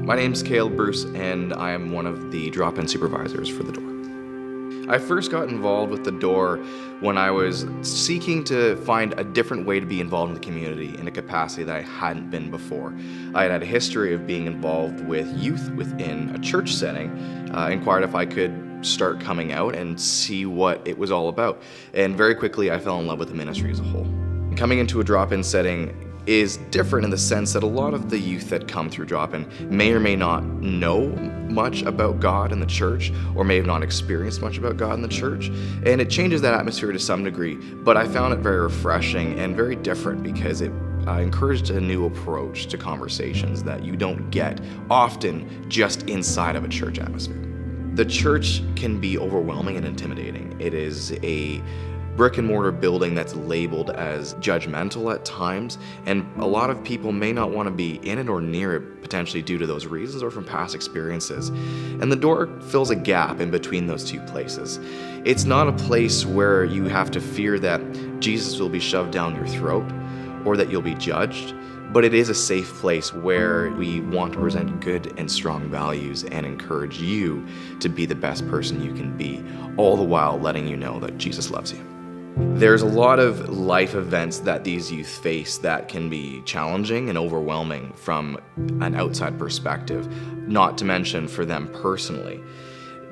My name's Caleb Bruce, and I am one of the drop-in supervisors for the Door. I first got involved with the Door when I was seeking to find a different way to be involved in the community in a capacity that I hadn't been before. I had a history of being involved with youth within a church setting, inquired if I could start coming out and see what it was all about. And very quickly I fell in love with the ministry as a whole. Coming into a drop-in setting is different in the sense that a lot of the youth that come through drop-in may or may not know much about God in the church, or may have not experienced much about God in the church, and it changes that atmosphere to some degree, but I found it very refreshing and very different because it encouraged a new approach to conversations that you don't get often just inside of a church atmosphere. The church can be overwhelming and intimidating. It is a brick and mortar building that's labeled as judgmental at times, and a lot of people may not want to be in it or near it, potentially due to those reasons or from past experiences. And the Door fills a gap in between those two places. It's not a place where you have to fear that Jesus will be shoved down your throat or that you'll be judged, but it is a safe place where we want to present good and strong values and encourage you to be the best person you can be, all the while letting you know that Jesus loves you. There's a lot of life events that these youth face that can be challenging and overwhelming from an outside perspective, not to mention for them personally.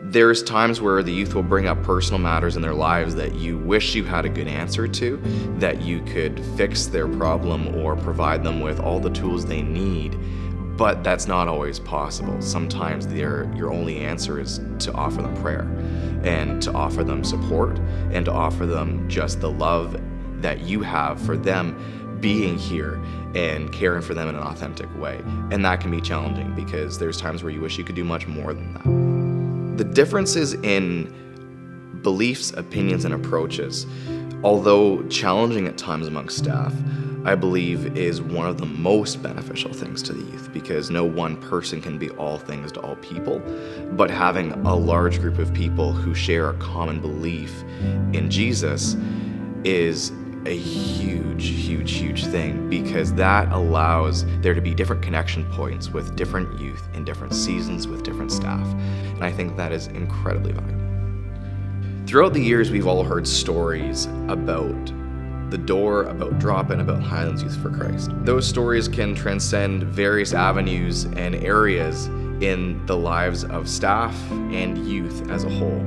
There's times where the youth will bring up personal matters in their lives that you wish you had a good answer to, that you could fix their problem or provide them with all the tools they need, but that's not always possible. Sometimes your only answer is to offer them prayer and to offer them support and to offer them just the love that you have for them being here and caring for them in an authentic way. And that can be challenging because there's times where you wish you could do much more than that. The differences in beliefs, opinions, and approaches, although challenging at times amongst staff, I believe is one of the most beneficial things to the youth, because no one person can be all things to all people, but having a large group of people who share a common belief in Jesus is a huge thing, because that allows there to be different connection points with different youth in different seasons with different staff, and I think that is incredibly valuable. Throughout the years, we've all heard stories about the Door, about drop-in, about Highlands Youth for Christ. Those stories can transcend various avenues and areas in the lives of staff and youth as a whole.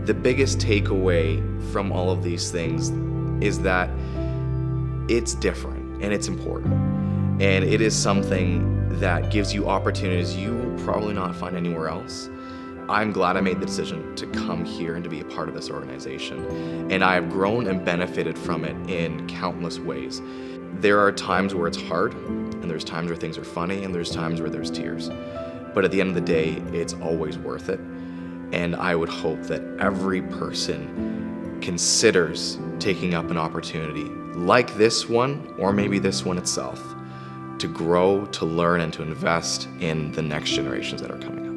The biggest takeaway from all of these things is that it's different and it's important, and it is something that gives you opportunities you will probably not find anywhere else. I'm glad I made the decision to come here and to be a part of this organization, and I have grown and benefited from it in countless ways. There are times where it's hard, and there's times where things are funny, and there's times where there's tears. But at the end of the day, it's always worth it, and I would hope that every person considers taking up an opportunity like this one, or maybe this one itself, to grow, to learn, and to invest in the next generations that are coming up.